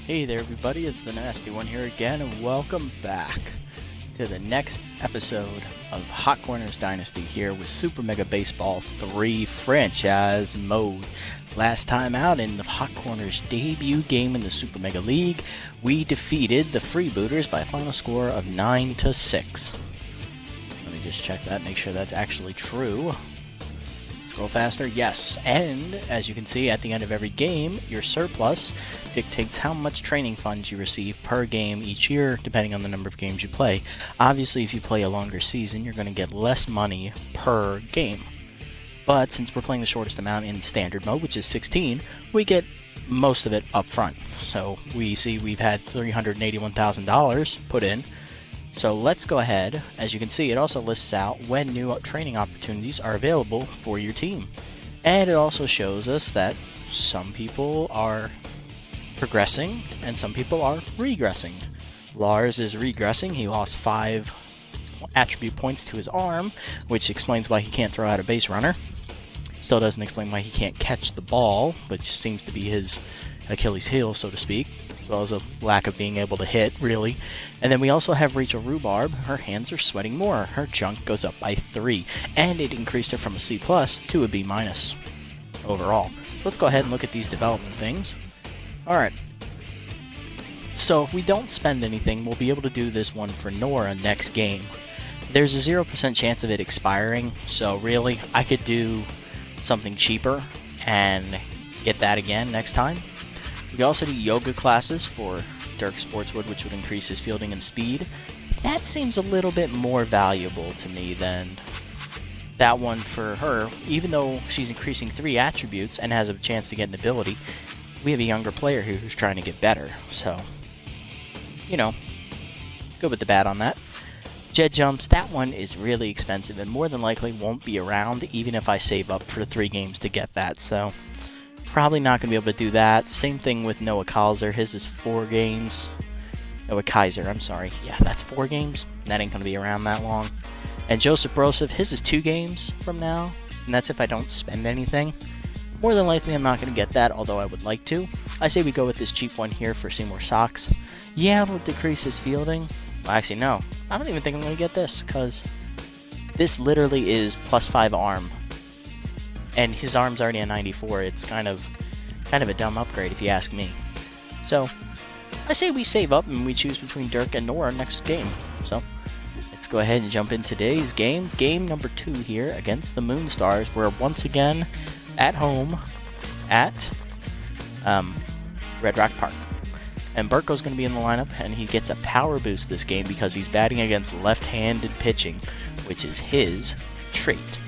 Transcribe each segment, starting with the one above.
Hey there everybody, it's the Nasty One here again, and welcome back to the next episode of Hot Corners Dynasty here with Super Mega Baseball 3 Franchise Mode. Last time out in the Hot Corners debut game in the Super Mega League, we defeated the Freebooters by a final score of 9-6. Let me just check that, make sure that's actually true. Scroll faster, yes. And as you can see, at the end of every game, your surplus dictates how much training funds you receive per game each year, depending on the number of games you play. Obviously, if you play a longer season, you're going to get less money per game. But since we're playing the shortest amount in standard mode, which is 16, we get most of it up front. So we see we've had $381,000 put in. So let's go ahead. As you can see, it also lists out when new training opportunities are available for your team. And it also shows us that some people are progressing and some people are regressing. Lars is regressing. He lost 5 attribute points to his arm, which explains why he can't throw out a base runner. Still doesn't explain why he can't catch the ball, which seems to be his Achilles heel, so to speak, as well as a lack of being able to hit, really. And then we also have Rachel Rhubarb. Her hands are sweating more. Her junk goes up by 3, and it increased her from a C+ to a B- overall. So let's go ahead and look at these development things. Alright, so if we don't spend anything, we'll be able to do this one for Nora next game. There's a 0% chance of it expiring, so really, I could do something cheaper and get that again next time. We can also do yoga classes for Dirk Sportswood, which would increase his fielding and speed. That seems a little bit more valuable to me than that one for her. Even though she's increasing 3 attributes and has a chance to get an ability, we have a younger player who's trying to get better. So, you know, go with the bad on that. Jet jumps, that one is really expensive and more than likely won't be around even if I save up for 3 games to get that. So, probably not going to be able to do that. Same thing with Noah Kaiser. His is 4 games. Noah Kaiser, I'm sorry. Yeah, that's 4 games. That ain't going to be around that long. And Joseph Broseph, his is 2 games from now. And that's if I don't spend anything. More than likely, I'm not going to get that, although I would like to. I say we go with this cheap one here for Seymour Sox. Yeah, it'll decrease his fielding. Well, actually, no. I don't even think I'm going to get this, because this literally is +5 arm. And his arm's already a 94. It's kind of a dumb upgrade, if you ask me. So, I say we save up and we choose between Dirk and Nora next game. So, let's go ahead and jump in today's game. Game number 2 here against the Moonstars. We're once again at home at Red Rock Park. And Burko's going to be in the lineup, and he gets a power boost this game because he's batting against left-handed pitching, which is his trait.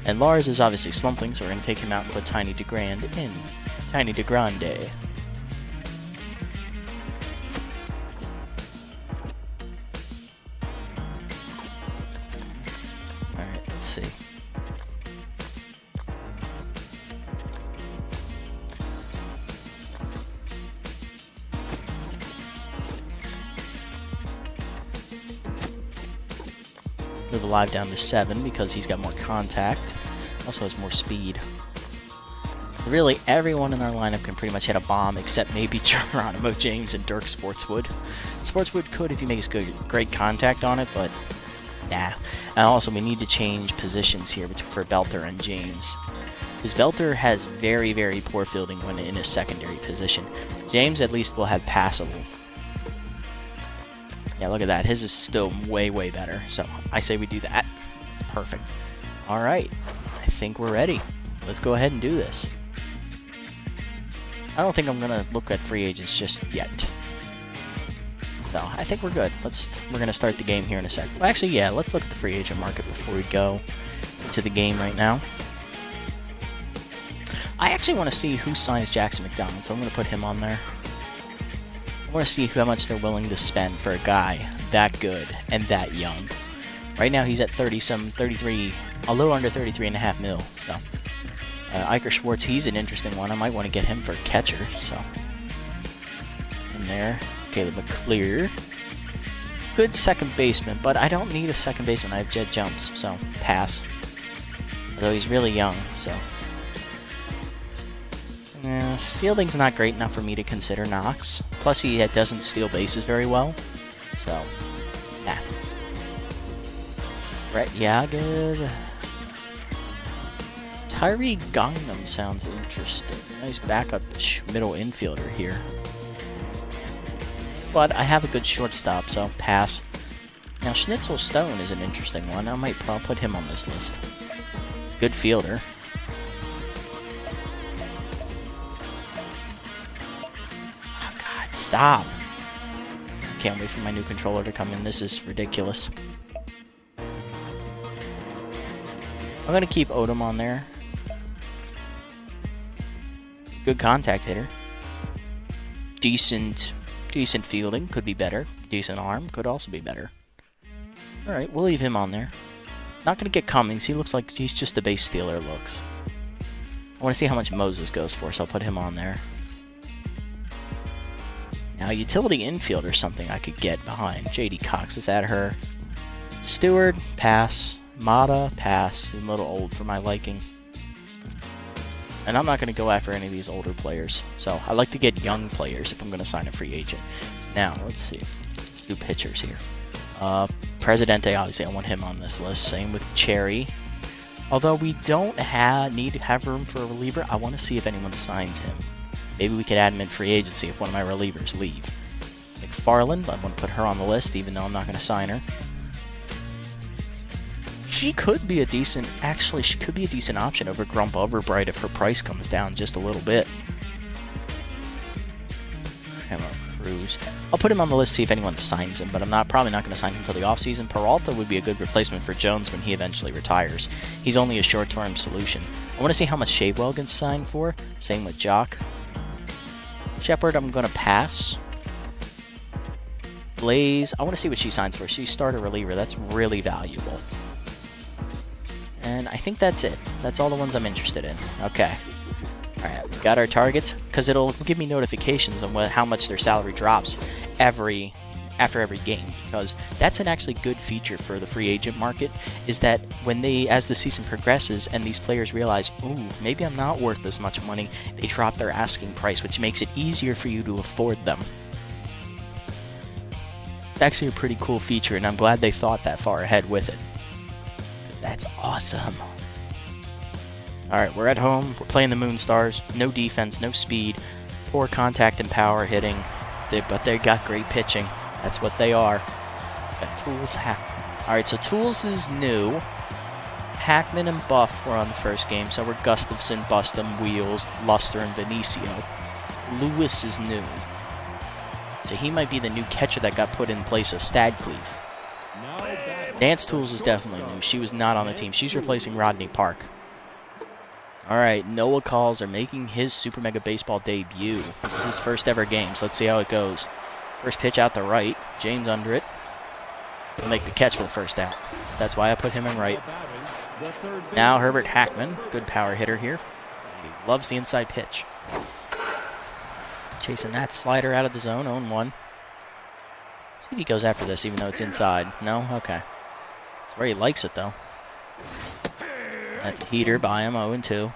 And Lars is obviously slumping, so we're going to take him out and put Tiny DeGrande in. Tiny DeGrande. Alright, let's see. Move Alive down to 7 because he's got more contact. Also has more speed. Really, everyone in our lineup can pretty much hit a bomb except maybe Geronimo James and Dirk Sportswood. Sportswood could if he makes great contact on it, but nah. And also, we need to change positions here for Belter and James. His Belter has very, very poor fielding when in his secondary position. James at least will have passable. Yeah, look at that. His is still way, way better. So I say we do that. It's perfect. All right. I think we're ready. Let's go ahead and do this. I don't think I'm going to look at free agents just yet. So I think we're good. We're going to start the game here in a sec. Well, actually, yeah, let's look at the free agent market before we go into the game right now. I actually want to see who signs Jackson McDonald, so I'm going to put him on there. I want to see how much they're willing to spend for a guy that good and that young. Right now he's at 33, a little under 33.5 mil. So Iker Schwartz, he's an interesting one. I might want to get him for a catcher. So in there, Caleb McClear. It's good second baseman, but I don't need a second baseman. I have jet jumps, so pass. Although he's really young, so Fielding's not great enough for me to consider Knox. Plus, he doesn't steal bases very well. So, nah. Brett Yagid. Tyree Gangnam sounds interesting. Nice backup middle infielder here. But I have a good shortstop, so pass. Now, Schnitzel Stone is an interesting one. I might put him on this list. He's a good fielder. Oh, God, stop. Can't wait for my new controller to come in. This is ridiculous. I'm going to keep Odom on there. Good contact hitter. Decent fielding. Could be better. Decent arm. Could also be better. Alright, we'll leave him on there. Not going to get Cummings. He looks like he's just a base stealer looks. I want to see how much Moses goes for, so I'll put him on there. Now, utility infield or something I could get behind. J.D. Cox is at her. Stewart, pass. Mata, pass. He's a little old for my liking. And I'm not going to go after any of these older players. So, I like to get young players if I'm going to sign a free agent. Now, let's see. Do pitchers here. Presidente, obviously, I want him on this list. Same with Cherry. Although we don't need to have room for a reliever, I want to see if anyone signs him. Maybe we could add him in free agency if one of my relievers leave. McFarland, I want to put her on the list, even though I'm not going to sign her. She could be a decent option over Grump Overbright if her price comes down just a little bit. Hello, Cruz. I'll put him on the list, see if anyone signs him, but I'm probably not going to sign him until the offseason. Peralta would be a good replacement for Jones when he eventually retires. He's only a short-term solution. I want to see how much Shadewell gets signed for. Same with Jock. Shepard, I'm going to pass. Blaze, I want to see what she signs for. She's starter reliever. That's really valuable. And I think that's it. That's all the ones I'm interested in. Okay. Alright, we got our targets, because it'll give me notifications on how much their salary drops after every game, because that's an actually good feature for the free agent market, is that as the season progresses and these players realize, ooh, maybe I'm not worth this much money, they drop their asking price, which makes it easier for you to afford them. It's actually a pretty cool feature, and I'm glad they thought that far ahead with it. Because that's awesome. Alright, we're at home. We're playing the Moonstars. No defense, no speed. Poor contact and power hitting. But they got great pitching. That's what they are. Got Tools, Hackman. Alright, so Tools is new. Hackman and Buff were on the first game. So were Gustafson, Bustum, Wheels, Luster, and Benicio. Lewis is new. So he might be the new catcher that got put in place of Stadcliffe. Nance Tools is definitely new. She was not on the team. She's replacing Rodney Park. Alright, Noah Kaiser making his Super Mega Baseball debut. This is his first ever game, so let's see how it goes. First pitch out the right. James under it. He'll make the catch for the first out. That's why I put him in right. Now Herbert Hackman, good power hitter here. He loves the inside pitch. Chasing that slider out of the zone, 0-1. See if he goes after this, even though it's inside. No? Okay. That's where he likes it, though. That's a heater by him, 0-2.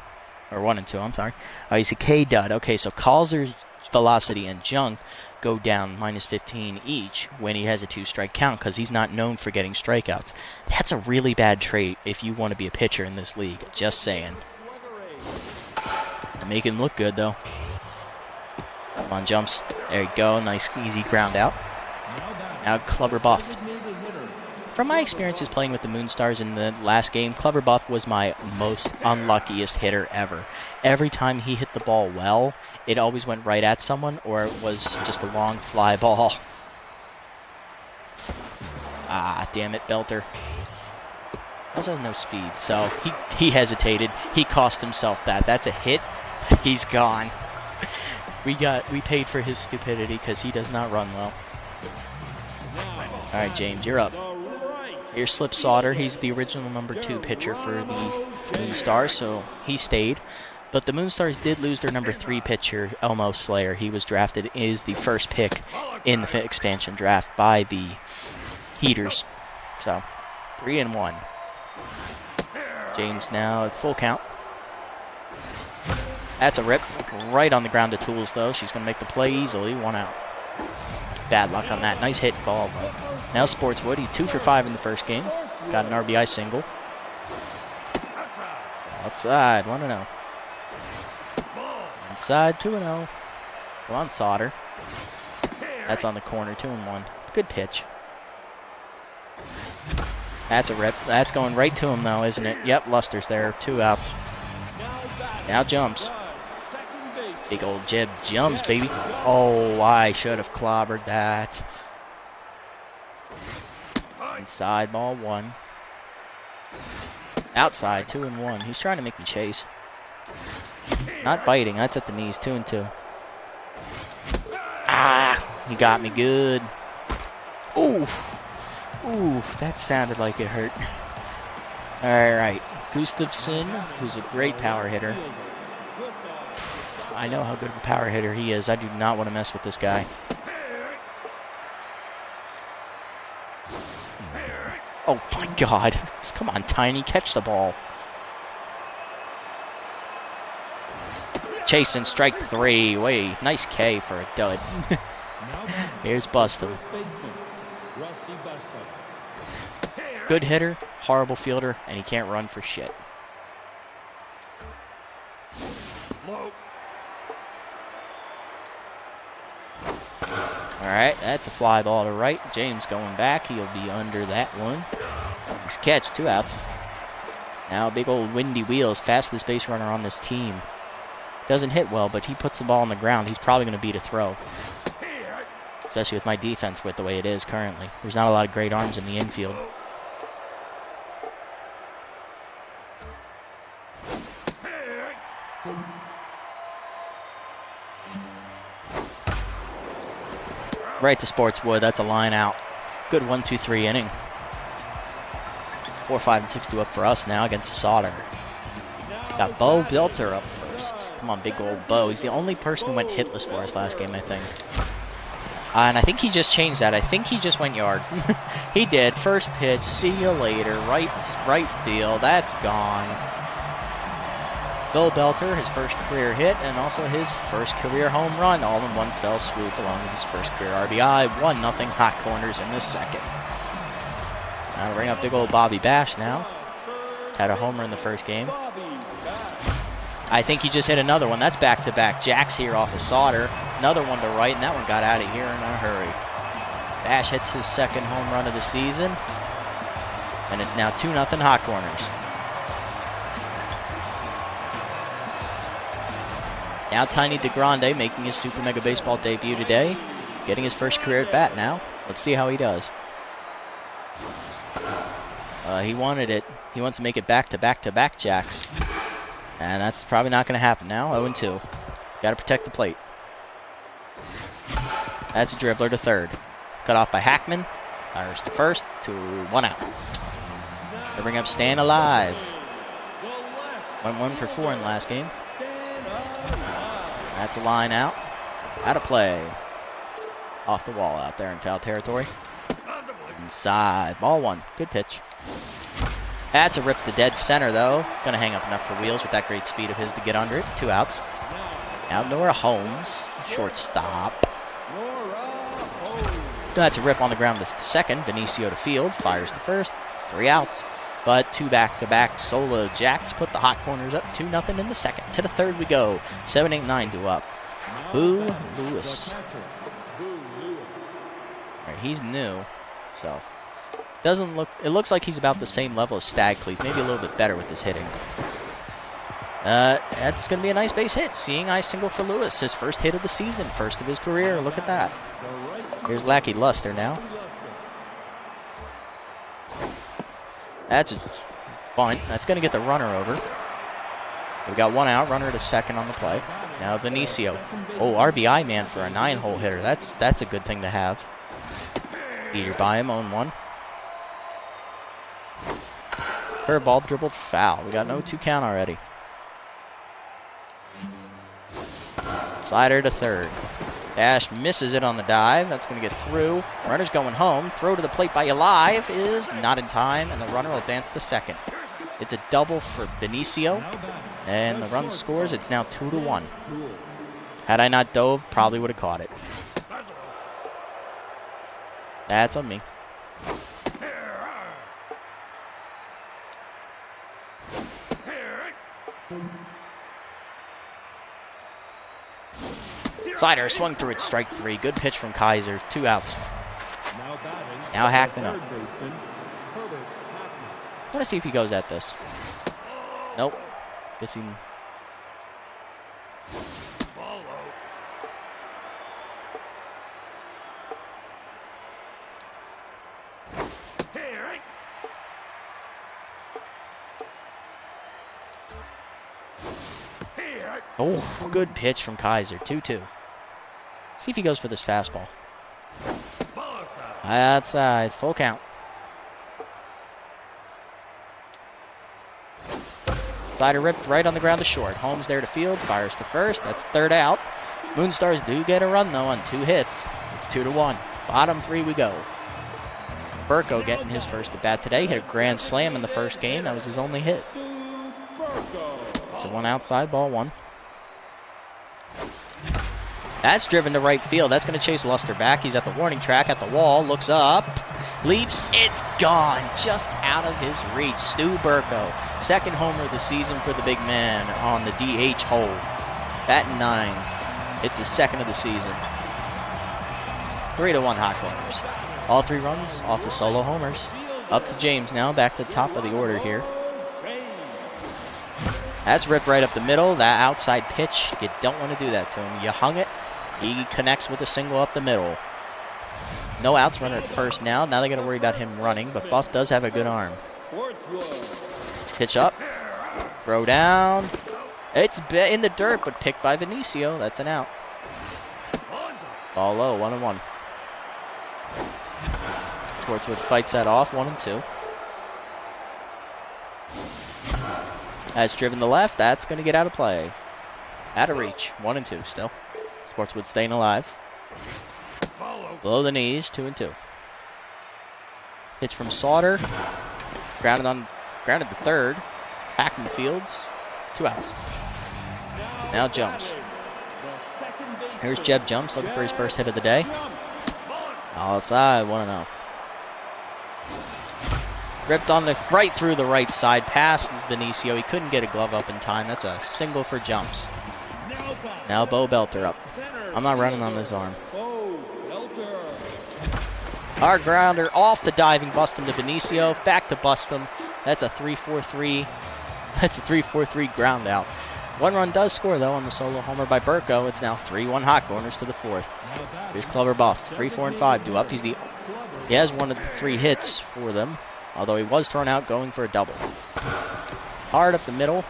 Or 1-2, I'm sorry. Oh, he's a K-dud. Okay, so Kaiser's velocity and junk go down -15 each when he has a 2-strike count, because he's not known for getting strikeouts. That's a really bad trait if you want to be a pitcher in this league. Just saying. Make him look good, though. Come on, jumps. There you go. Nice, easy ground out. Now Clubber Buff. From my experiences playing with the Moonstars in the last game, Clever Buff was my most unluckiest hitter ever. Every time he hit the ball well, it always went right at someone, or it was just a long fly ball. Ah, damn it, Belter. Also has no speed, so he hesitated. He cost himself that. That's a hit. He's gone. We paid for his stupidity because he does not run well. All right, James, you're up. Here's Slip Sauter. He's the original number 2 pitcher for the Moonstars, so he stayed. But the Moonstars did lose their number 3 pitcher, Elmo Slayer. He was drafted as the first pick in the expansion draft by the Heaters. So, 3-1. James now at full count. That's a rip. Right on the ground to Tools, though. She's going to make the play easily. 1 out. Bad luck on that. Nice hit ball, though. Now Sports Woody, 2 for 5 in the first game. Got an RBI single. Outside, 1-0. Inside, 2-0. Come on, Sauter. That's on the corner, 2-1. Good pitch. That's a rip. That's going right to him, though, isn't it? Yep, Luster's there. 2 outs. Now jumps. Big old Jeb jumps, baby. Oh, I should have clobbered that. Inside, ball 1. Outside, 2-1. He's trying to make me chase. Not biting. That's at the knees, 2-2. Ah, he got me good. Ooh. Ooh, that sounded like it hurt. All right. Gustafson, who's a great power hitter. I know how good of a power hitter he is. I do not want to mess with this guy. Oh, my God. Come on, Tiny. Catch the ball. Chasing strike 3. Wait, nice K for a dud. Here's Bustum. Good hitter, horrible fielder, and he can't run for shit. Alright, that's a fly ball to right. James going back. He'll be under that one. Nice catch, 2 outs. Now big old Windy Wheels, fastest base runner on this team. Doesn't hit well, but he puts the ball on the ground. He's probably going to beat a throw. Especially with my defense with the way it is currently. There's not a lot of great arms in the infield. Right to Sportswood. That's a line out. Good 1-2-3 inning. 4, 5, and 6 to up for us now against Sauter. Got Bo Belter up first. Come on, big old Bo. He's the only person who went hitless for us last game, I think. And I think he just changed that. I think he just went yard. He did. First pitch. See you later. Right field. That's gone. Bill Belter, his first career hit, and also his first career home run, all in one fell swoop, along with his first career RBI. 1-0 Hot Corners in the second. Now bring up big old Bobby Bash now. Had a homer in the first game. I think he just hit another one. That's back-to-back jacks here off of Sauter. Another one to right, and that one got out of here in a hurry. Bash hits his second home run of the season, and it's now 2-0 Hot Corners. Now Tiny DeGrande making his Super Mega Baseball debut today. Getting his first career at bat now. Let's see how he does. He wanted it. He wants to make it back-to-back jacks. And that's probably not going to happen now. 0-2. Got to protect the plate. That's a dribbler to third. Cut off by Hackman. Fires to first. 1 out. They bring up Staying Alive. Went 1 for 4 in the last game. That's a line out. Out of play. Off the wall out there in foul territory. Inside. Ball 1. Good pitch. That's a rip to dead center, though. Going to hang up enough for Wheels with that great speed of his to get under it. 2 outs. Now Nora Holmes. Shortstop. That's a rip on the ground to second. Benicio to field. Fires to first. 3 outs. But 2 back-to-back solo jacks put the Hot Corners up 2-0 in the second. To the third we go. 7, 8, 9 to up. Boo Lewis. All right, he's new, so doesn't look. It looks like he's about the same level as Stagcleave, maybe a little bit better with his hitting. That's going to be a nice base hit. Seeing eye single for Lewis, his first hit of the season, first of his career. Look at that. Here's Lackey Luster now. That's a bunt. That's going to get the runner over. So we got 1 out, runner to second on the play. Now Benicio. Oh, RBI man for a 9-hole hitter. That's a good thing to have. Eater by him, 0-1. Curveball dribbled foul. We got an 0-2 count already. Slider to third. Dash misses it on the dive. That's going to get through. Runner's going home. Throw to the plate by Alive is not in time, and the runner will advance to second. It's a double for Benicio, and the run scores. It's now 2-1. Had I not dove, probably would have caught it. That's on me. Slider swung through it, strike 3. Good pitch from Kaiser. 2 outs. Now Hackman up. I'm going to see if he goes at this. Nope. Guess he... Oh, good pitch from Kaiser. 2-2. See if he goes for this fastball. Outside. Full count. Slider ripped right on the ground to short. Holmes there to field. Fires to first. That's 3rd out. Moonstars do get a run, though, on 2 hits. It's 2-1. Bottom 3 we go. Burko getting his first at bat today. Hit a grand slam in the first game. That was his only hit. So 1 outside, ball 1. That's driven to right field. That's going to chase Luster back. He's at the warning track, at the wall, looks up, leaps. It's gone, just out of his reach. Stu Burko, 2nd homer of the season for the big man on the DH hole. Batting 9. It's his 2nd of the season. 3-1 Hot Corners. All 3 runs off the solo homers. Up to James now, back to the top of the order here. That's ripped right up the middle. That outside pitch, you don't want to do that to him. You hung it. He connects with a single up the middle. No outs, runner at first now. Now they got to worry about him running, but Buff does have a good arm. Pitch up. Throw down. It's in the dirt, but picked by Benicio. That's an out. Ball low, 1-1. Sportswood fights that off, 1-2. That's driven to left. That's going to get out of play. Out of reach. 1-2 still. Sportswood staying alive. Below the knees. 2-2. Pitch from Sauter. Grounded to 3rd. Hackman fields. 2 outs. Now Jumps. Here's Jeb Jumps looking for his first hit of the day. Outside. 1-0. Ripped on the right through the right side, past Benicio. He couldn't get a glove up in time. That's a single for Jumps. Now Bo Belter up. I'm not running on this arm. Hard grounder off the diving Bustum to Benicio. Back to Bustum. That's a 3-4-3. That's a 3-4-3 ground out. 1 run does score, though, on the solo homer by Burko. It's now 3-1 Hot Corners to the 4th. Here's Clover Buff. 3, 4, and 5 due up. He has 1 of the 3 hits for them, although he was thrown out going for a double. Hard up the middle.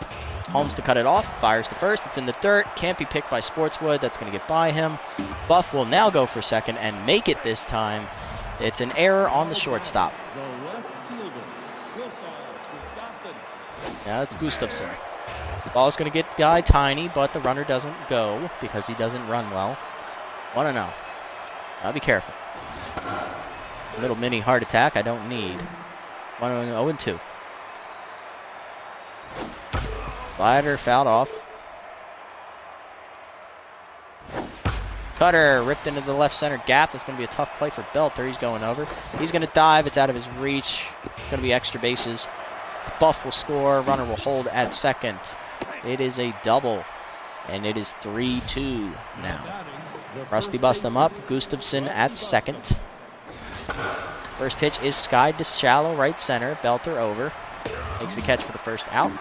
Holmes to cut it off. Fires to first. It's in the dirt. Can't be picked by Sportswood. That's going to get by him. Buff will now go for second and make it this time. It's an error on the shortstop. Now it's Gustafson. Ball's going to get guy tiny, but the runner doesn't go because he doesn't run well. 1-0. I'll be careful. Little mini heart attack I don't need. 1-0-2. Slider fouled off. Cutter ripped into the left center gap. That's going to be a tough play for Belter. He's going over. He's going to dive. It's out of his reach. Going to be extra bases. Buff will score. Runner will hold at second. It is a double, and it is 3-2 now. Rusty bust him up. Gustafson at second. First pitch is skied to shallow right center. Belter over. Makes the catch for the first out.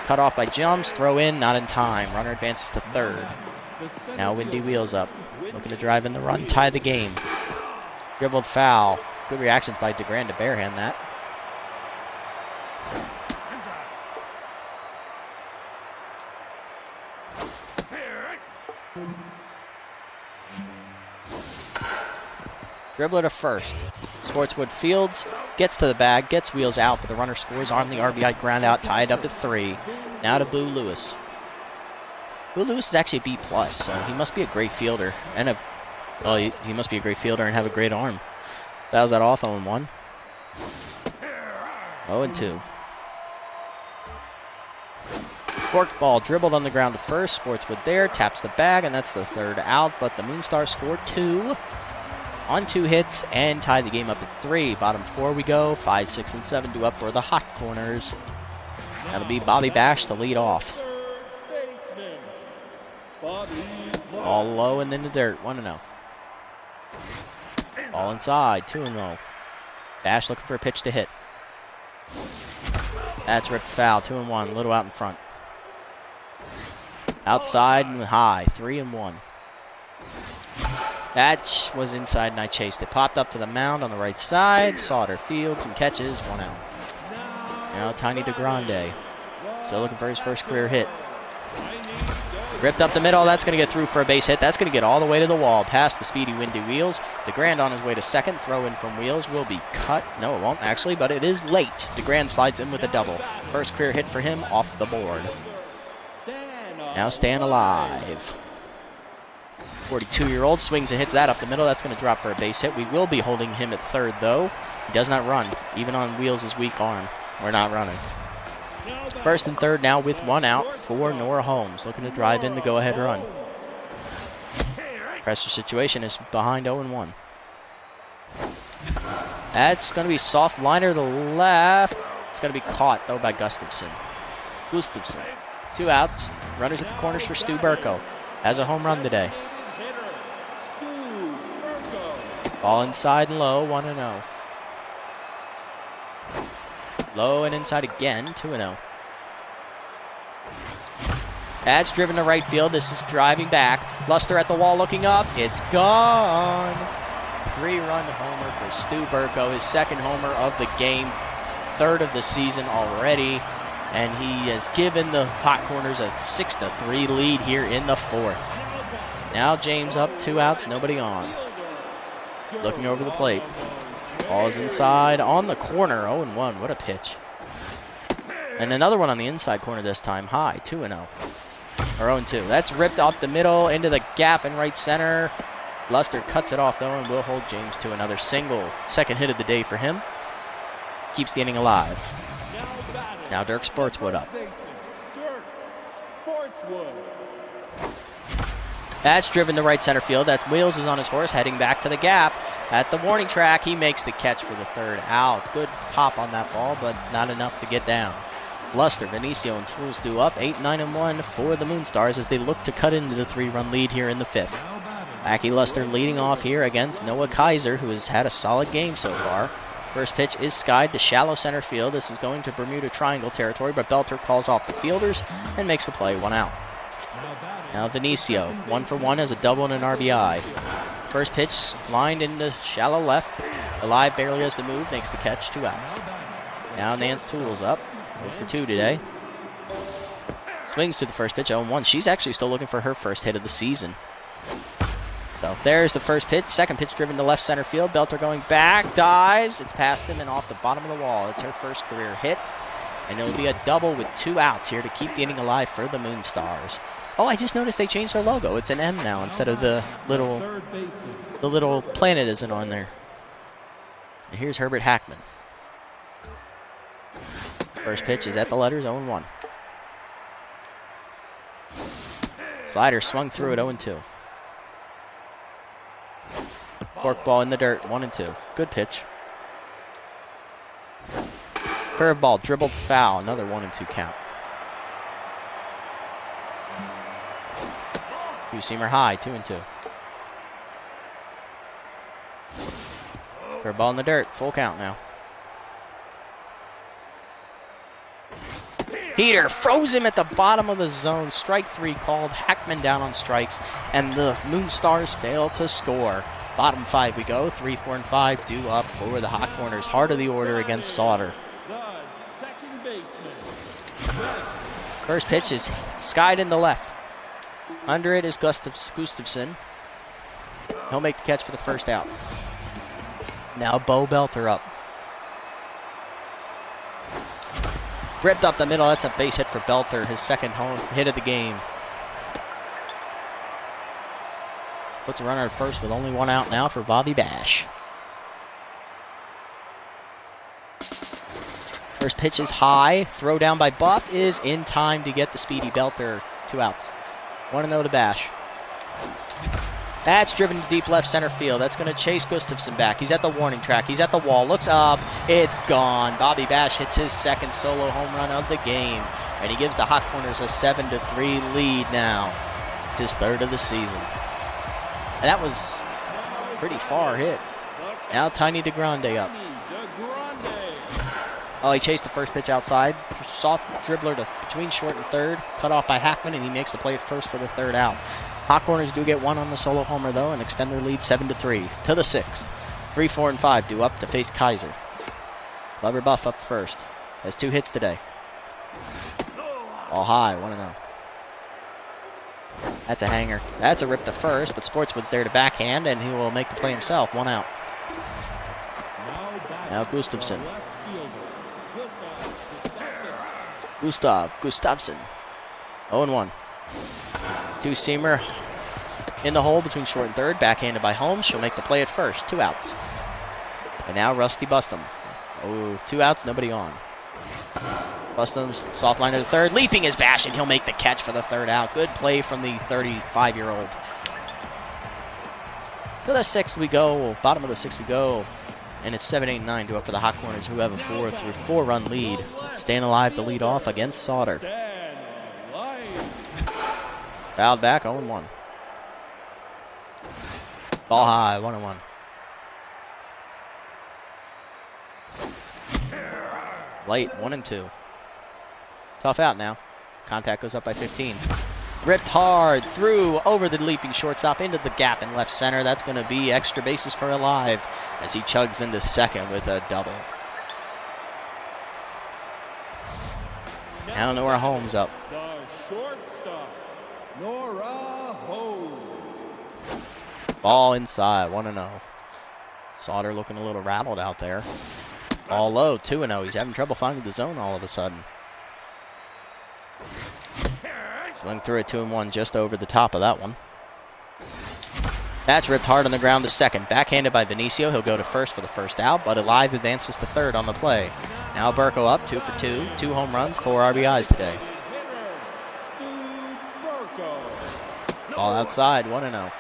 Cut off by Jumps. Throw in, not in time. Runner advances to 3rd. Now Windy wheels up. Looking to drive in the run, tie the game. Dribbled foul. Good reaction by DeGrand to barehand that. Dribbler to first. Sportswood fields, gets to the bag, gets wheels out, but the runner scores on the RBI ground out, tied up at 3. Now to Boo Lewis. Boo Lewis is actually a B+, so he must be a great fielder. He must be a great fielder and have a great arm. Fouls that off, 0-1. 0-2. Forkball dribbled on the ground to first. Sportswood there, taps the bag, and that's the third out. But the Moonstars scored 2 on 2 hits and tie the game up at 3. Bottom 4 we go. 5, 6, and 7 due up for the Hot Corners. That'll be Bobby Bash to lead off. Ball low and in the dirt. 1-0. Ball inside. 2-0. Bash looking for a pitch to hit. That's ripped foul. 2-1. Little out in front. Outside and high. 3-1. That was inside and I chased it. Popped up to the mound on the right side. Sauter fields and catches. 1 out. Now Tiny DeGrande. Still looking for his first career hit. Ripped up the middle. That's going to get through for a base hit. That's going to get all the way to the wall. Past the speedy Windy Wheels. DeGrand on his way to second. Throw in from Wheels will be cut. No, it won't actually, but it is late. DeGrand slides in with a double. First career hit for him off the board. Now Stan alive. 42-year-old swings and hits that up the middle. That's going to drop for a base hit. We will be holding him at third, though. He does not run, even on Wheels' weak arm. We're not running. First and third now with 1 out for Nora Holmes. Looking to drive in the go-ahead run. Pressure situation is behind 0-1. That's going to be soft liner to the left. It's going to be caught, though, by Gustafson. 2 outs. Runners at the corners for Stu Burko. Has a home run today. Ball inside and low, 1-0. Low and inside again, 2-0. That's driven to right field. This is driving back. Luster at the wall looking up. It's gone. 3-run homer for Stu Burko. His second homer of the game. Third of the season already. And he has given the Hot Corners a 6-3 lead here in the fourth. Now James up, 2 outs, nobody on. Looking over the plate. Ball is inside on the corner. 0-1. What a pitch. And another one on the inside corner this time. High. 2-0. Or 0-2. That's ripped off the middle into the gap in right center. Luster cuts it off, though, and will hold James to another single. Second hit of the day for him. Keeps the inning alive. Now Dirk Sportswood up. That's driven to right center field. That Wheels is on his horse, heading back to the gap. At the warning track, he makes the catch for the third out. Good pop on that ball, but not enough to get down. Luster, Benicio, and Tools do up 8, 9, and 1 for the Moonstars as they look to cut into the 3-run lead here in the fifth. Mackie Luster leading off here against Noah Kaiser, who has had a solid game so far. First pitch is skied to shallow center field. This is going to Bermuda Triangle territory, but Belter calls off the fielders and makes the play, 1 out. Now Benicio, 1 for 1 as a double and an RBI. First pitch lined into shallow left. Alive barely has to move, makes the catch, 2 outs. Now Nance Tools up, 0 for 2 today. Swings to the first pitch, 0-1. She's actually still looking for her first hit of the season. So there's the first pitch. Second pitch driven to left center field. Belter going back, dives. It's past him and off the bottom of the wall. It's her first career hit. And it'll be a double with 2 outs here to keep the inning alive for the Moonstars. Oh, I just noticed they changed their logo. It's an M now instead of the little planet isn't on there. And here's Herbert Hackman. First pitch is at the letters, 0-1. Slider swung through it, 0-2. Forkball in the dirt, 1-2. Good pitch. Curveball, dribbled foul, another 1-2 count. Two-seamer high, 2-2. Curveball in the dirt, full count now. Heater froze him at the bottom of the zone. Strike 3 called. Hackman down on strikes, and the Moonstars fail to score. Bottom 5 we go. 3, 4, and 5 due up for the Hot Corners. Heart of the order against Sauter. First pitch is skied in the left. Under it is Gustafson. He'll make the catch for the first out. Now Bo Belter up. Ripped up the middle. That's a base hit for Belter, his second home hit of the game. Puts a runner at first with only 1 out now for Bobby Bash. First pitch is high. Throw down by Buff is in time to get the speedy belter. 2 outs. 1-0 to Bash. That's driven to deep left center field. That's going to chase Gustafson back. He's at the warning track. He's at the wall. Looks up. It's gone. Bobby Bash hits his second solo home run of the game. And he gives the Hot Corners a 7-3 lead now. It's his third of the season. And that was a pretty far hit. Now Tiny DeGrande up. Oh, he chased the first pitch outside. Soft dribbler to between short and third. Cut off by Hackman, and he makes the play at first for the third out. Hot Corners do get one on the solo homer, though, and extend their lead 7-3 to the 6th. 3, 4, and 5 due up to face Kaiser. Clever Buff up first. Has 2 hits today. All high, 1-0. That's a hanger. That's a rip to first, but Sportswood's there to backhand, and he will make the play himself. 1 out. Now Gustafson. Gustafson. 0-1. 2-seamer in the hole between short and third. Backhanded by Holmes. She'll make the play at first. 2 outs. And now Rusty Bustum. Oh, 2 outs, nobody on. Bustum's soft liner to third. Leaping is Bash, and he'll make the catch for the third out. Good play from the 35-year-old. To the 6th we go. Bottom of the 6th we go. And it's 7-8-9 to up for the Hot Corners, who have a 4-run lead. Staying alive to lead off against Sauter. Fouled back, 0-1. Ball high, 1-1. Late, 1-2. Tough out now. Contact goes up by 15. Ripped hard through over the leaping shortstop into the gap in left center. That's going to be extra bases for Alive as he chugs into second with a double. Now Nora Holmes up. The shortstop, Nora Holmes. Ball inside, 1-0. Sauter looking a little rattled out there. Ball low, 2-0. He's having trouble finding the zone all of a sudden. Swing through it, 2-1, just over the top of that one. That's ripped hard on the ground to second. Backhanded by Benicio. He'll go to first for the first out, but Alive advances to third on the play. Now Burko up, 2 for 2. 2 home runs, 4 RBIs today. Ball outside, 1-0.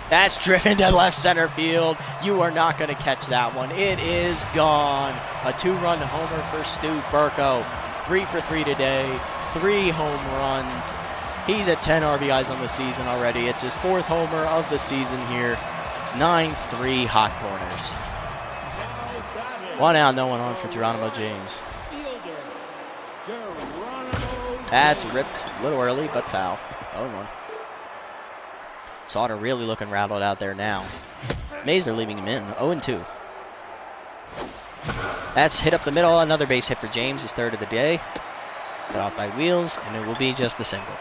That's driven to left center field. You are not going to catch that one. It is gone. A 2-run homer for Stu Burko. 3 for 3 today. 3 home runs. He's at 10 RBIs on the season already. It's his 4th homer of the season here. 9-3 Hot Corners. 1 out, no one on for Geronimo James. That's ripped a little early, but foul. 0-1. Sauter really looking rattled out there now. Maisner leaving him in. 0-2. That's hit up the middle. Another base hit for James, his 3rd of the day. Cut off by Wheels, and it will be just a single.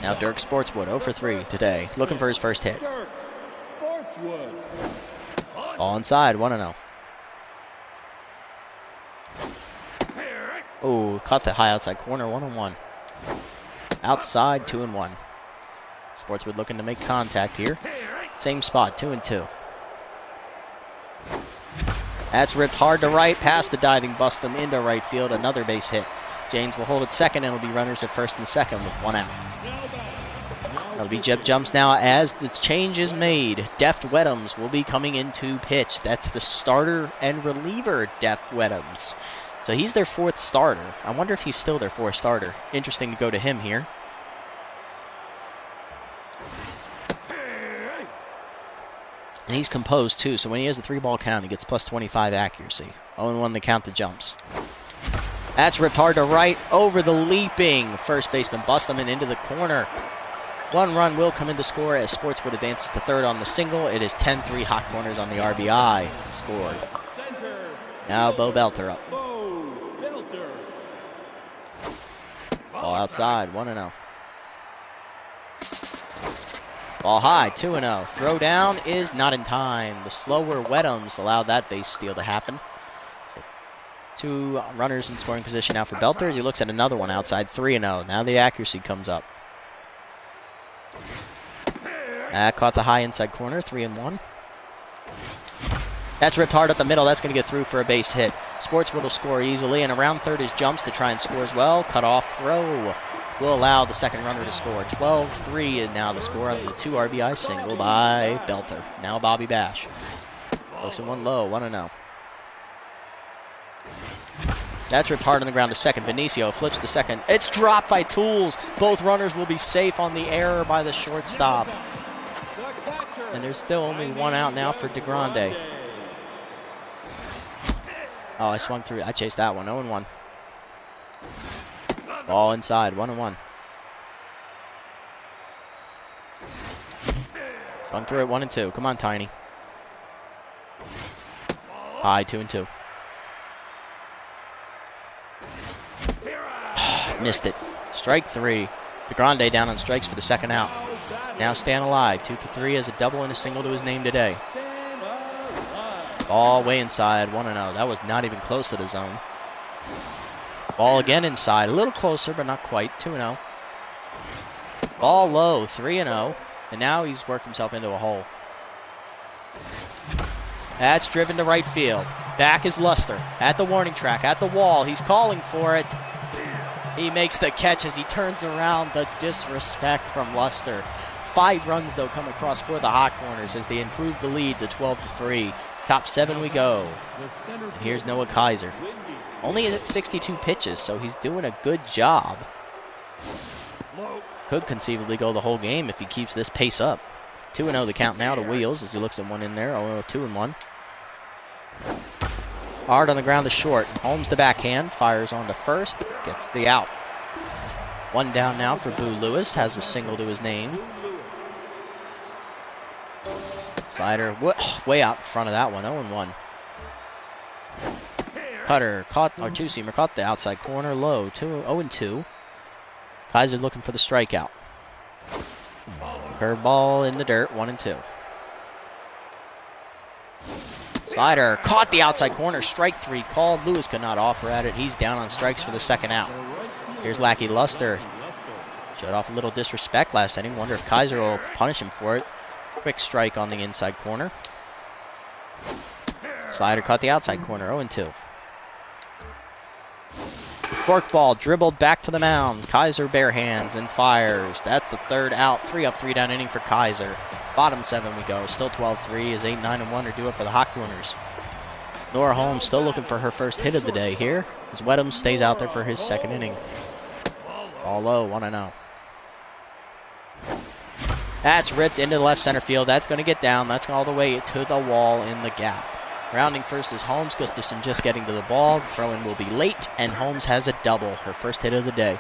Now Dirk Sportswood, 0 for 3 today. Looking for his first hit. Ball inside, 1-0. Oh, caught the high outside corner, 1-1. Outside, 2-1. Sportswood looking to make contact here. Same spot, 2-2. That's ripped hard to right, past the diving Bustum into right field. Another base hit. James will hold at second, and it'll be runners at first and second with 1 out. That'll be Jeb Jumps now as the change is made. Deft Weddams will be coming into pitch. That's the starter and reliever, Deft Weddams. So he's their 4th starter. I wonder if he's still their 4th starter. Interesting to go to him here. And he's composed too, so when he has a 3-ball count, he gets plus 25 accuracy. 0-1 the count to Jumps. That's ripped hard to right over the leaping first baseman Bustum and into the corner. 1 run will come in to score as Sportswood advances to third on the single. It is 10-3 Hot Corners on the RBI scored. Now Bo Belter up. Ball outside, 1-0. Ball high, 2-0. Throw down is not in time. The slower Weddams allowed that base steal to happen. So 2 runners in scoring position now for Belter as he looks at another one outside, 3-0. Now the accuracy comes up. Caught the high inside corner, 3-1. That's ripped hard up the middle. That's going to get through for a base hit. Sportswood will score easily, and around third is jumps to try and score as well. Cut off throw will allow the second runner to score. 12-3, and now the score on the 2 RBI single by Belter. Now Bobby Bash. Looks at one low, 1-0. That's ripped hard on the ground to second. Benicio flips to second. It's dropped by Tools. Both runners will be safe on the error by the shortstop. And there's still only one out now for DeGrande. Oh, I swung through. I chased that one. 0-1. Ball inside. 1-1. Swung through it. 1-2. Come on, Tiny. High. 2-2. Missed it. Strike 3. DeGrande down on strikes for the second out. Now Stan alive. 2 for 3 as a double and a single to his name today. Ball way inside. 1-0. That was not even close to the zone. Ball again inside. A little closer, but not quite. 2-0. Ball low. 3-0. And now he's worked himself into a hole. That's driven to right field. Back is Luster. At the warning track. At the wall. He's calling for it. He makes the catch as he turns around. The disrespect from Luster. 5 runs, though, come across for the Hot Corners as they improve the lead to 12-3. Top 7 we go. And here's Noah Kaiser. Only at 62 pitches, so he's doing a good job. Could conceivably go the whole game if he keeps this pace up. 2-0 the count now to Wheels as he looks at one in there. 2-1. Hard on the ground to short. Holmes the backhand. Fires on to first. Gets the out. 1 down now for Boo Lewis. Has a single to his name. Slider way out in front of that one. 0-1. Cutter caught, or two-seamer caught the outside corner low. 0-2. Kaiser looking for the strikeout. Curveball in the dirt. 1-2. Slider caught the outside corner. Strike 3 called. Lewis could not offer at it. He's down on strikes for the second out. Here's Lackey Luster. Showed off a little disrespect last inning. Wonder if Kaiser will punish him for it. Quick strike on the inside corner. Slider caught the outside corner. 0-2. Forkball dribbled back to the mound. Kaiser bare hands and fires. That's the third out. 3 up, 3 down inning for Kaiser. Bottom 7 we go. Still 12-3 as 8-9-1 are due up for the Hot Corners. Nora Holmes still looking for her first hit of the day here as Wedham stays out there for his second inning. Ball low. 1-0. That's ripped into the left center field. That's going to get down. That's all the way to the wall in the gap. Rounding first is Holmes. Gustafson just getting to the ball. Throw-in will be late, and Holmes has a double, her first hit of the day.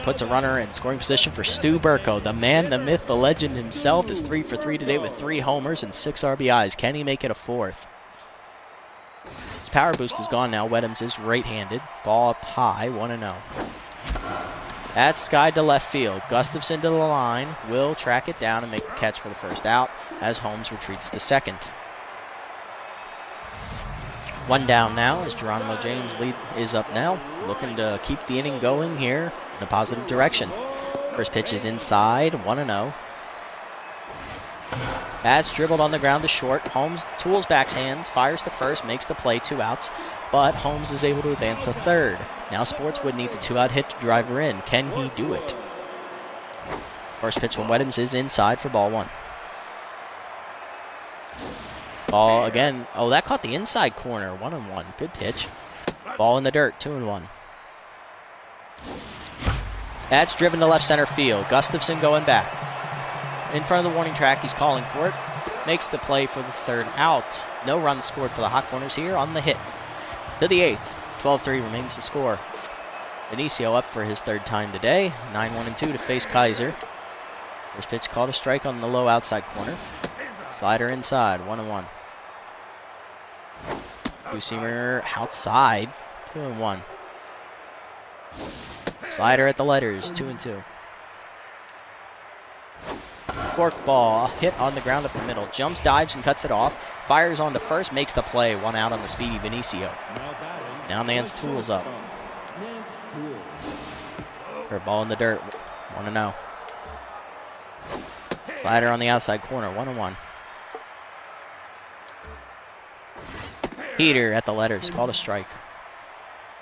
Puts a runner in scoring position for Stu Burko. The man, the myth, the legend himself is 3 for 3 today with 3 homers and 6 RBIs. Can he make it a 4th? His power boost is gone now. Wedham's is right-handed. Ball up high, 1-0. That's skied to left field. Gustafson to the line. Will track it down and make the catch for the first out as Holmes retreats to second. 1 down now as Geronimo James lead is up now. Looking to keep the inning going here in a positive direction. First pitch is inside. 1-0. That's dribbled on the ground to short. Holmes tools backhands, fires to first, makes the play, 2 outs. But Holmes is able to advance to third. Now Sportswood needs a 2-out hit to drive her in. Can he do it? First pitch from Wedhams is inside for ball 1. Ball again. Oh, that caught the inside corner. 1-1. Good pitch. Ball in the dirt. 2-1. That's driven to left center field. Gustafson going back. In front of the warning track, he's calling for it. Makes the play for the third out. No runs scored for the Hot Corners here on the hit. To the 8th. 12-3 remains the score. Benicio up for his 3rd time today. 9-1-2 to face Kaiser. First pitch called a strike on the low outside corner. Slider inside. 1-1. Two-seamer outside. 2-1. Slider at the letters. 2-2. Forkball, hit on the ground up the middle. Jumps, dives, and cuts it off. Fires on to first, makes the play. 1 out on the speedy Benicio. Now Nance Tools up. Ball in the dirt. 1-0. Slider on the outside corner. 1-1. Heater at the letters. Called a strike.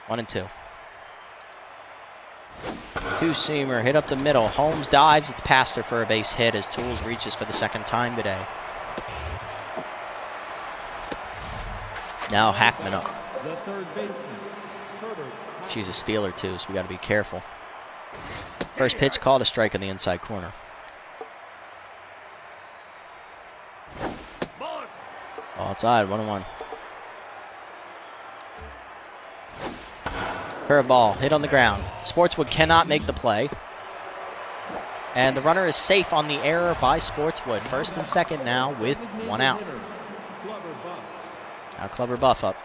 1-2. Two-seamer hit up the middle. Holmes dives. It's past her for a base hit as Tools reaches for the second time today. Now Hackman up. The third baseman, Herbert. She's a stealer too, so we got to be careful. First pitch called a strike in the inside corner. Ball outside, 1-1. Curveball hit on the ground. Sportswood cannot make the play. And the runner is safe on the error by Sportswood. First and second now with one out. Now Clubber Buff up.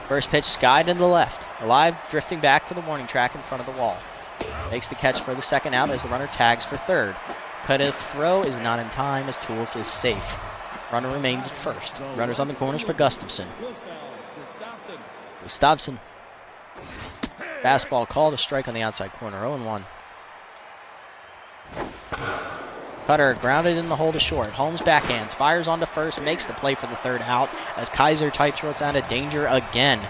First pitch skied in the left. Alive drifting back to the warning track in front of the wall. Makes the catch for the second out as the runner tags for third. Cut of throw is not in time as Tools is safe. Runner remains at first. Runners on the corners for Gustafson. Gustafson. Fastball called a strike on the outside corner. 0-1. Cutter grounded in the hole to short. Holmes backhands, fires onto first, makes the play for the third out as Kaiser tight throats out of danger again.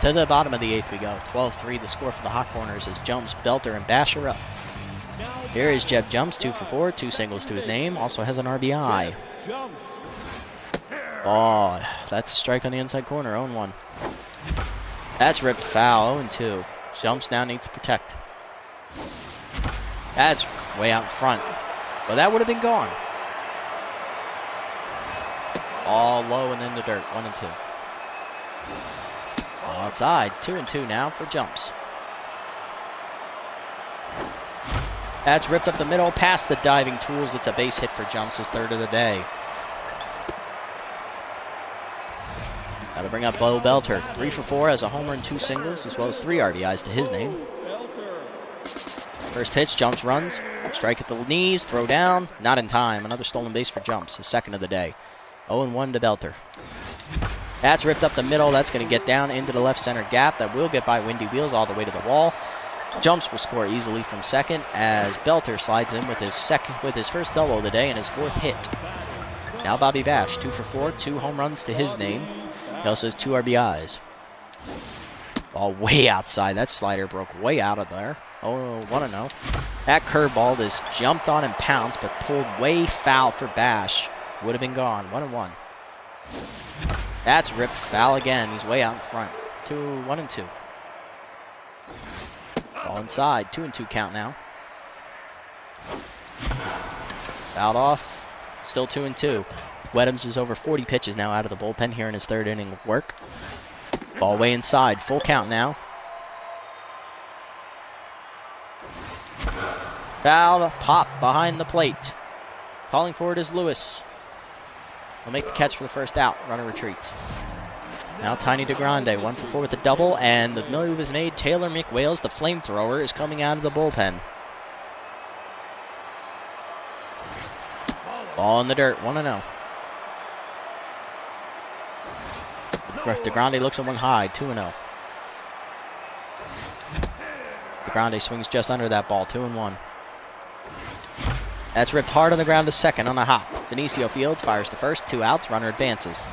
To the bottom of the eighth we go. 12-3 the score for the Hot Corners as Jumps, Belter, and Basher up. Here is Jeff Jumps, 2 for 4, 2 singles to his name. Also has an RBI. Oh, that's a strike on the inside corner. 0-1. That's ripped foul. 0-2. Jumps now needs to protect. That's way out in front. Well, that would have been gone. All low and in the dirt. 1-2. Outside. 2-2 now for Jumps. That's ripped up the middle past the diving Tools. It's a base hit for Jumps, his third of the day. Got to bring up Bo Belter. 3 for 4 has a homer and 2 singles, as well as 3 RBIs to his name. First pitch, Jumps runs. Strike at the knees, throw down. Not in time. Another stolen base for Jumps, his second of the day. 0-1 to Belter. That's ripped up the middle. That's going to get down into the left center gap. That will get by Windy Wheels all the way to the wall. Jumps will score easily from second as Belter slides in with his first double of the day and his 4th hit. Now Bobby Bash, 2 for 4, 2 home runs to his name. He also has 2 RBIs. Ball way outside. That slider broke way out of there. 1-0. That curveball is jumped on and pounced, but pulled way foul for Bash. Would have been gone. 1-1. That's ripped foul again. He's way out in front. 1-2. Ball inside. 2-2 count now. Fouled off. Still 2-2. Weddams is over 40 pitches now out of the bullpen here in his third inning of work. Ball way inside. Full count now. Foul, pop behind the plate. Calling for it is Lewis. He'll make the catch for the first out. Runner retreats. Now Tiny DeGrande, 1 for 4 with the double, and the move is made. Taylor McWales, the flamethrower, is coming out of the bullpen. Ball in the dirt, 1-0. DeGrande looks at one high, 2-0. DeGrande swings just under that ball, 2-1. That's ripped hard on the ground to second on a hop. Vinicio Fields fires to first, 2 outs, runner advances.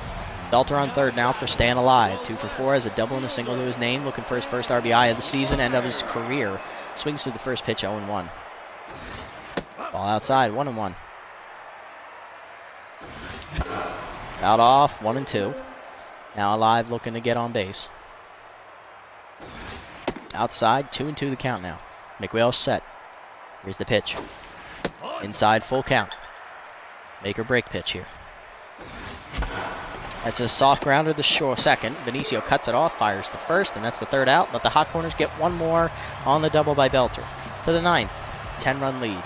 Belter on third now for staying alive. 2 for 4 has a double and a single to his name, looking for his first RBI of the season and of his career. Swings through the first pitch, 0-1. Ball outside, 1-1. Out off, 1-2. Now alive, looking to get on base. Outside, 2-2 the count now. McWhale's set. Here's the pitch. Inside, full count. Make or break pitch here. That's a soft grounder to short second. Vinicio cuts it off, fires to first, and that's the third out. But the Hot Corners get one more on the double by Belter. To the ninth, 10-run lead.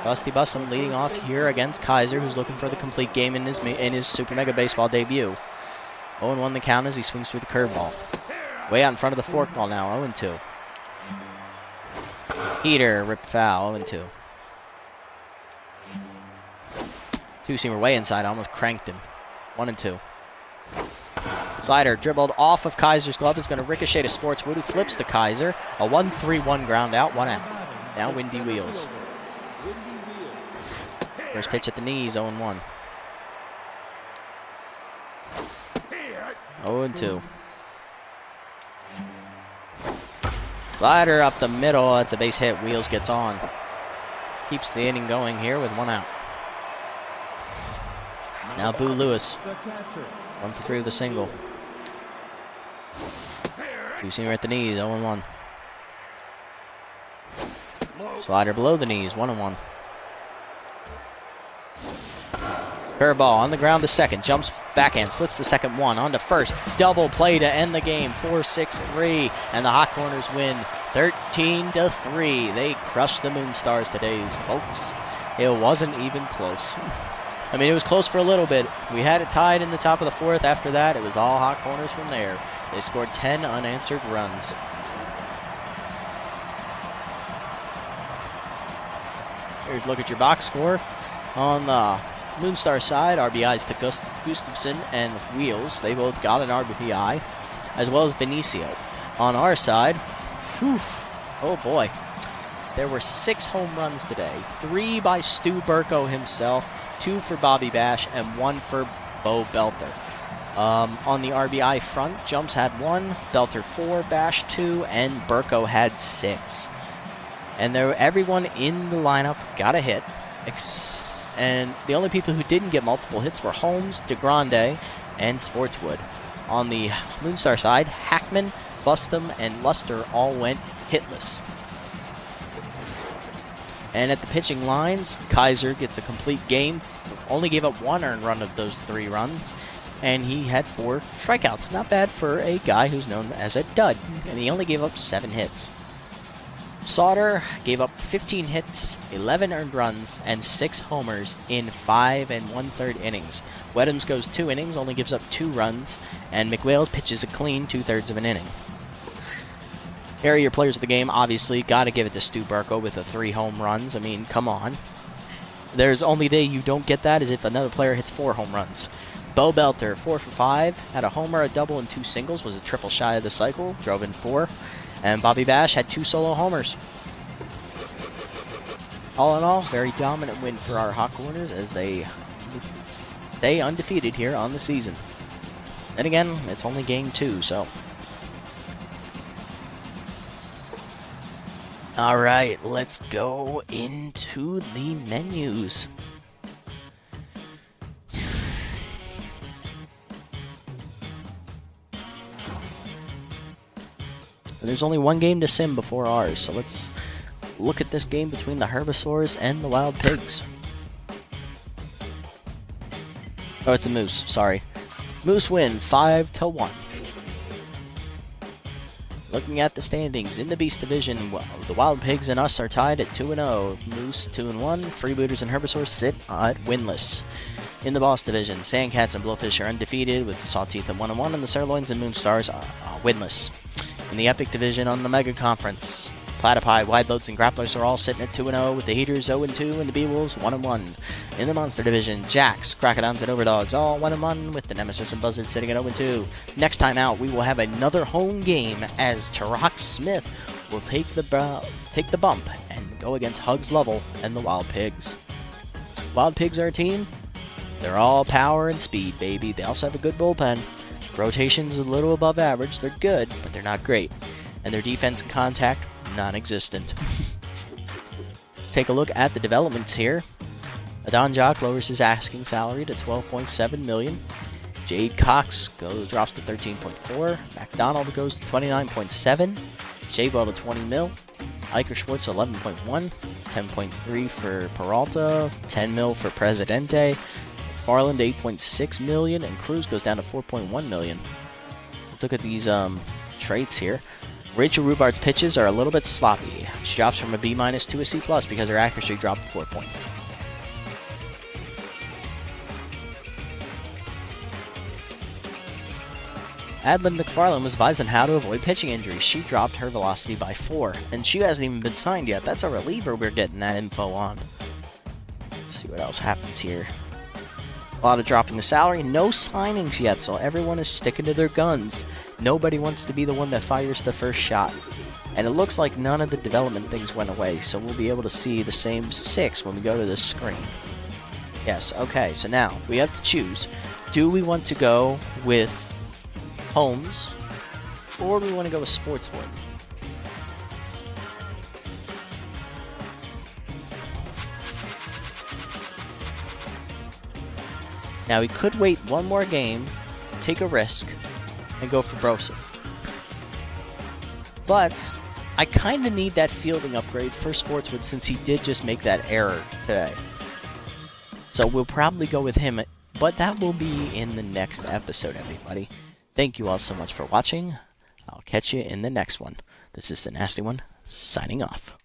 Busty Bussum leading off here against Kaiser, who's looking for the complete game in his Super Mega Baseball debut. 0-1 the count as he swings through the curveball. Way out in front of the forkball now, 0-2. Heater, ripped foul, 0-2. Two-seamer way inside, almost cranked him. 1-2. Slider dribbled off of Kaiser's glove. It's going to ricochet to Sportswood, who flips to Kaiser. A 1-3-1 ground out, 1 out. Now Windy Wheels. First pitch at the knees, 0-1. 0-2. Slider up the middle. That's a base hit. Wheels gets on. Keeps the inning going here with 1 out. Now Boo Lewis. 1 for 3 with a single. Two-seamer at the knees. 0-1. Slider below the knees. 1-1. Curveball on the ground to second. Jumps backhands. Flips the second one. On to first. Double play to end the game. 4-6-3. And the Hot Corners win 13-3. They crushed the Moonstars today, folks. It wasn't even close. I mean, it was close for a little bit. We had it tied in the top of the 4th. After that, it was all Hot Corners from there. They scored 10 unanswered runs. Here's a look at your box score. On the Moonstar side, RBIs to Gustafson and Wheels. They both got an RBI, as well as Benicio. On our side, oh boy, there were 6 home runs today. 3 by Stu Burko himself, 2 for Bobby Bash, and 1 for Bo Belter. On the RBI front, Jumps had 1, Belter 4, Bash 2, and Burko had 6. And everyone in the lineup got a hit. And the only people who didn't get multiple hits were Holmes, DeGrande, and Sportswood. On the Moonstar side, Hackman, Bustum, and Luster all went hitless. And at the pitching lines, Kaiser gets a complete game. Only gave up 1 earned run of those 3 runs. And he had 4 strikeouts. Not bad for a guy who's known as a dud. And he only gave up 7 hits. Sauter gave up 15 hits, 11 earned runs, and 6 homers in 5 1/3 innings. Weddams goes 2 innings, only gives up 2 runs, and McWales pitches a clean 2/3 of an inning. Here are your players of the game. Obviously, got to give it to Stu Burko with the 3 home runs. I mean, come on. There's only day you don't get that is if another player hits 4 home runs. Bo Belter, 4 for 5, had a homer, a double, and 2 singles, was a triple shy of the cycle, drove in 4. And Bobby Bash had 2 solo homers. All in all, very dominant win for our Hot Corners as they stay undefeated here on the season. Then again, it's only game 2, so. All right, let's go into the menus. There's only 1 game to sim before ours, so let's look at this game between the Herbivores and the Wild Pigs. Oh, it's a Moose, sorry. Moose win 5-1. Looking at the standings, in the Beast Division, well, the Wild Pigs and us are tied at 2-0. Moose 2-1, Freebooters and Herbivores sit at winless. In the Boss Division, Sandcats and Blowfish are undefeated, with the Sawteeth at 1-1, and the Sirloins and Moonstars are winless. In the Epic Division on the Mega Conference, Platypi, Wideloads, and Grapplers are all sitting at 2-0, with the Heaters 0-2 and the Beewolves 1-1. In the Monster Division, Jacks, Crocodons, and Overdogs all 1-1, with the Nemesis and Buzzards sitting at 0-2. Next time out, we will have another home game as Tarak Smith will take the bump and go against Hugs Lovell and the Wild Pigs. Wild Pigs are a team. They're all power and speed, baby. They also have a good bullpen. Rotation's a little above average. They're good, but they're not great. And their defense and contact, non-existent. Let's take a look at the developments here. Adon Jock lowers his asking salary to $12.7 million. Jade Cox drops to $13.4. McDonald goes to $29.7. Shadewell to $20 mil. Iker Schwartz $11.1. $10.3 for Peralta. $10 mil for Presidente. Farland $8.6 million, and Cruz goes down to $4.1 million. Let's look at these traits here. Rachel Rubard's pitches are a little bit sloppy. She drops from a B- to a C+ because her accuracy dropped 4 points. Adlin McFarland was advised on how to avoid pitching injuries. She dropped her velocity by 4, and she hasn't even been signed yet. That's a reliever we're getting that info on. Let's see what else happens here. A lot of dropping the salary, no signings yet, so everyone is sticking to their guns. Nobody wants to be the one that fires the first shot. And it looks like none of the development things went away, so we'll be able to see the same 6 when we go to this screen. Yes, okay, so now we have to choose. Do we want to go with Holmes, or do we want to go with Sportswood? Now, he could wait one more game, take a risk, and go for Broseph. But I kind of need that fielding upgrade for Sportswood since he did just make that error today. So we'll probably go with him, but that will be in the next episode, everybody. Thank you all so much for watching. I'll catch you in the next one. This is the Nasty One, signing off.